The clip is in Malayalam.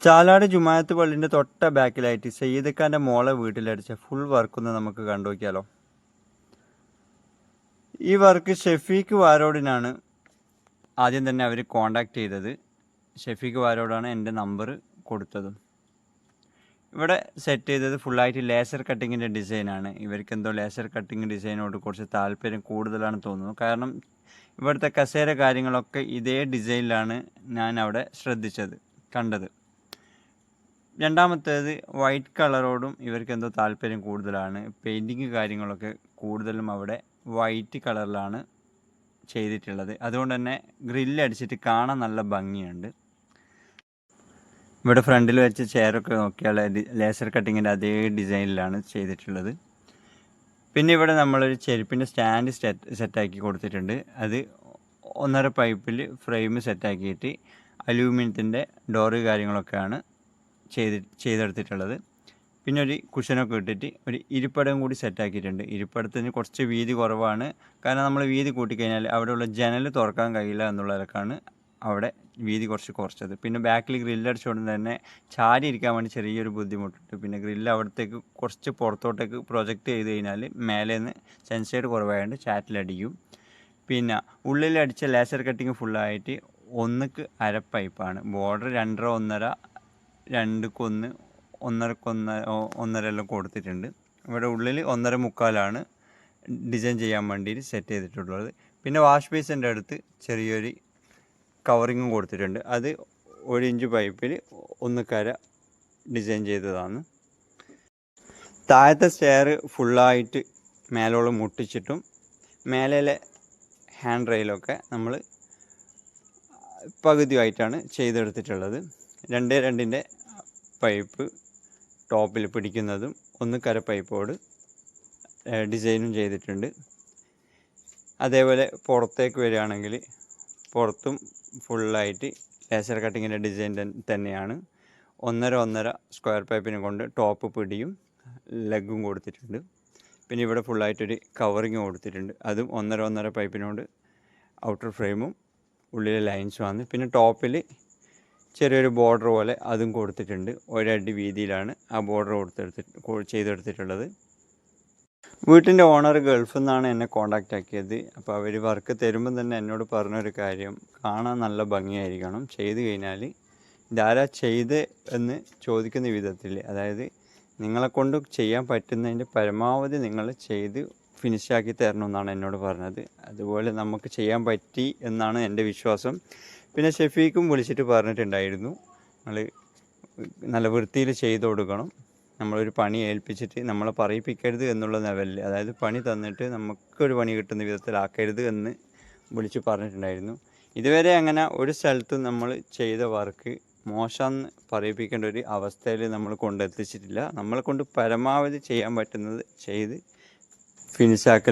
ചാലാട് ജുമാഅത്ത് പള്ളിൻ്റെ തൊട്ട ബാക്കിലായിട്ട് സയ്യിദ് ഖാൻ്റെ മോളെ വീട്ടിലടിച്ച ഫുൾ വർക്കൊന്ന് നമുക്ക് കണ്ടുനോക്കിയാലോ. ഈ വർക്ക് ഷെഫീഖ് വാരോടിനാണ് ആദ്യം തന്നെ അവർ കോണ്ടാക്ട് ചെയ്തത്. ഷെഫീഖ് വാരോടാണ് എൻ്റെ നമ്പർ കൊടുത്തതും. ഇവിടെ സെറ്റ് ചെയ്തത് ഫുള്ളായിട്ട് ലേസർ കട്ടിങ്ങിൻ്റെ ഡിസൈനാണ്. ഇവർക്ക് എന്തോ ലേസർ കട്ടിങ് ഡിസൈനോട് കുറച്ച് താല്പര്യം കൂടുതലാണെന്ന് തോന്നുന്നു. കാരണം ഇവിടുത്തെ കസേര കാര്യങ്ങളൊക്കെ ഇതേ ഡിസൈനിലാണ് ഞാൻ അവിടെ കണ്ടത്. രണ്ടാമത്തേത് വൈറ്റ് കളറോടും ഇവർക്ക് എന്തോ താല്പര്യം കൂടുതലാണ്. പെയിൻറ്റിങ് കാര്യങ്ങളൊക്കെ കൂടുതലും അവിടെ വൈറ്റ് കളറിലാണ് ചെയ്തിട്ടുള്ളത്. അതുകൊണ്ട് തന്നെ ഗ്രില്ലടിച്ചിട്ട് കാണാൻ നല്ല ഭംഗിയുണ്ട്. ഇവിടെ ഫ്രണ്ടിൽ വെച്ച് ചെയറൊക്കെ നോക്കിയാൽ ലേസർ കട്ടിങ്ങിൻ്റെ അതേ ഡിസൈനിലാണ് ചെയ്തിട്ടുള്ളത്. പിന്നെ ഇവിടെ നമ്മളൊരു ചെരുപ്പിൻ്റെ സ്റ്റാൻഡ് സെറ്റാക്കി കൊടുത്തിട്ടുണ്ട്. അത് 1.5 പൈപ്പിൽ ഫ്രെയിം സെറ്റാക്കിയിട്ട് അലൂമിനിയത്തിൻ്റെ ഡോറ് കാര്യങ്ങളൊക്കെയാണ് ചെയ്തെടുത്തിട്ടുള്ളത്. പിന്നെ ഒരു കുഷനൊക്കെ ഇട്ടിട്ട് ഒരു ഇരിപ്പടം കൂടി സെറ്റാക്കിയിട്ടുണ്ട്. ഇരിപ്പടത്തിന് കുറച്ച് വീതി കുറവാണ്. കാരണം നമ്മൾ വീതി കൂട്ടിക്കഴിഞ്ഞാൽ അവിടെയുള്ള ജനൽ തുറക്കാൻ കഴിയില്ല എന്നുള്ളതൊക്കെയാണ് അവിടെ വീതി കുറച്ചത്. പിന്നെ ബാക്കിൽ ഗ്രില്ലടിച്ചുകൊണ്ട് തന്നെ ചാരി ഇരിക്കാൻ വേണ്ടി ചെറിയൊരു ബുദ്ധിമുട്ടുണ്ട്. പിന്നെ ഗ്രില്ല് അവിടത്തേക്ക് കുറച്ച് പുറത്തോട്ടേക്ക് പ്രൊജക്റ്റ് ചെയ്ത് കഴിഞ്ഞാൽ മേലെ നിന്ന് സെൻസൈഡ് കുറവായതുകൊണ്ട് ചാറ്റിലടിക്കും. പിന്നെ ഉള്ളിലടിച്ച ലേസർ കട്ടിങ് ഫുള്ളായിട്ട് 1.5 പൈപ്പാണ്. ബോർഡർ 2.5 1.5 2.1 1.5 എല്ലാം കൊടുത്തിട്ടുണ്ട്. ഇവിടെ ഉള്ളിൽ 1.5 മുക്കാലാണ് ഡിസൈൻ ചെയ്യാൻ വേണ്ടിയിട്ട് സെറ്റ് ചെയ്തിട്ടുള്ളത്. പിന്നെ വാഷ് ബേസിൻ്റെ അടുത്ത് ചെറിയൊരു കവറിങ്ങും കൊടുത്തിട്ടുണ്ട്. അത് 1 ഇഞ്ച് പൈപ്പിൽ 1.5 ഡിസൈൻ ചെയ്തതാണ്. താഴത്തെ സ്റ്റെയർ ഫുള്ളായിട്ട് മേലോളം മുട്ടിച്ചിട്ടും മേലെ ഹാൻഡ് റെയിലൊക്കെ നമ്മൾ പകുതിയായിട്ടാണ് ചെയ്തെടുത്തിട്ടുള്ളത്. 2.2 പൈപ്പ് ടോപ്പിൽ പിടിക്കുന്നതും 1.5 പൈപ്പോട് ഡിസൈനും ചെയ്തിട്ടുണ്ട്. അതേപോലെ പുറത്തേക്ക് വരികയാണെങ്കിൽ പുറത്തും ഫുള്ളായിട്ട് ലേസർ കട്ടിങ്ങിൻ്റെ ഡിസൈൻ തന്നെയാണ്. 1.5 സ്ക്വയർ പൈപ്പിനെ കൊണ്ട് ടോപ്പ് പിടിയും ലെഗും കൊടുത്തിട്ടുണ്ട്. പിന്നെ ഇവിടെ ഫുള്ളായിട്ടൊരു കവറിങ് കൊടുത്തിട്ടുണ്ട്. അതും 1.5 പൈപ്പിനോട് ഔട്ടർ ഫ്രെയിമും ഉള്ളിലെ ലൈൻസുമാണ്. പിന്നെ ടോപ്പിൽ ചെറിയൊരു ബോർഡർ പോലെ അതും കൊടുത്തിട്ടുണ്ട്. 1 അടി വീതിയിലാണ് ആ ബോർഡർ ചെയ്തെടുത്തിട്ടുള്ളത്. വീട്ടിൻ്റെ ഓണർ ഗൾഫിൽ നിന്നാണ് എന്നെ കോണ്ടാക്റ്റ് ആക്കിയത്. അപ്പോൾ അവർ വർക്ക് തരുമ്പം തന്നെ എന്നോട് പറഞ്ഞൊരു കാര്യം, കാണാൻ നല്ല ഭംഗിയായിരിക്കണം, ചെയ്ത് കഴിഞ്ഞാൽ ഇതാരാ ചെയ്ത് എന്ന് ചോദിക്കുന്ന വിധത്തിൽ, അതായത് നിങ്ങളെക്കൊണ്ട് ചെയ്യാൻ പറ്റുന്നതിൻ്റെ പരമാവധി നിങ്ങൾ ചെയ്ത് ഫിനിഷാക്കി തരണമെന്നാണ് എന്നോട് പറഞ്ഞത്. അതുപോലെ നമുക്ക് ചെയ്യാൻ പറ്റി എന്നാണ് എൻ്റെ വിശ്വാസം. പിന്നെ ഷെഫീഖും വിളിച്ചിട്ട് പറഞ്ഞിട്ടുണ്ടായിരുന്നു, നമ്മൾ നല്ല വൃത്തിയിൽ ചെയ്ത് കൊടുക്കണം, നമ്മളൊരു പണി ഏൽപ്പിച്ചിട്ട് നമ്മളെ പറയിപ്പിക്കരുത് എന്നുള്ള ലെവലിൽ, അതായത് പണി തന്നിട്ട് നമുക്കൊരു പണി കിട്ടുന്ന വിധത്തിലാക്കരുത് എന്ന് വിളിച്ച് പറഞ്ഞിട്ടുണ്ടായിരുന്നു. ഇതുവരെ അങ്ങനെ ഒരു സ്ഥലത്തും നമ്മൾ ചെയ്ത വർക്ക് മോശമെന്ന് പറയിപ്പിക്കേണ്ട ഒരു അവസ്ഥയിൽ നമ്മൾ കൊണ്ടെത്തിച്ചിട്ടില്ല. നമ്മളെ കൊണ്ട് പരമാവധി ചെയ്യാൻ പറ്റുന്നത് ചെയ്ത് ഫിനിഷാക്കൽ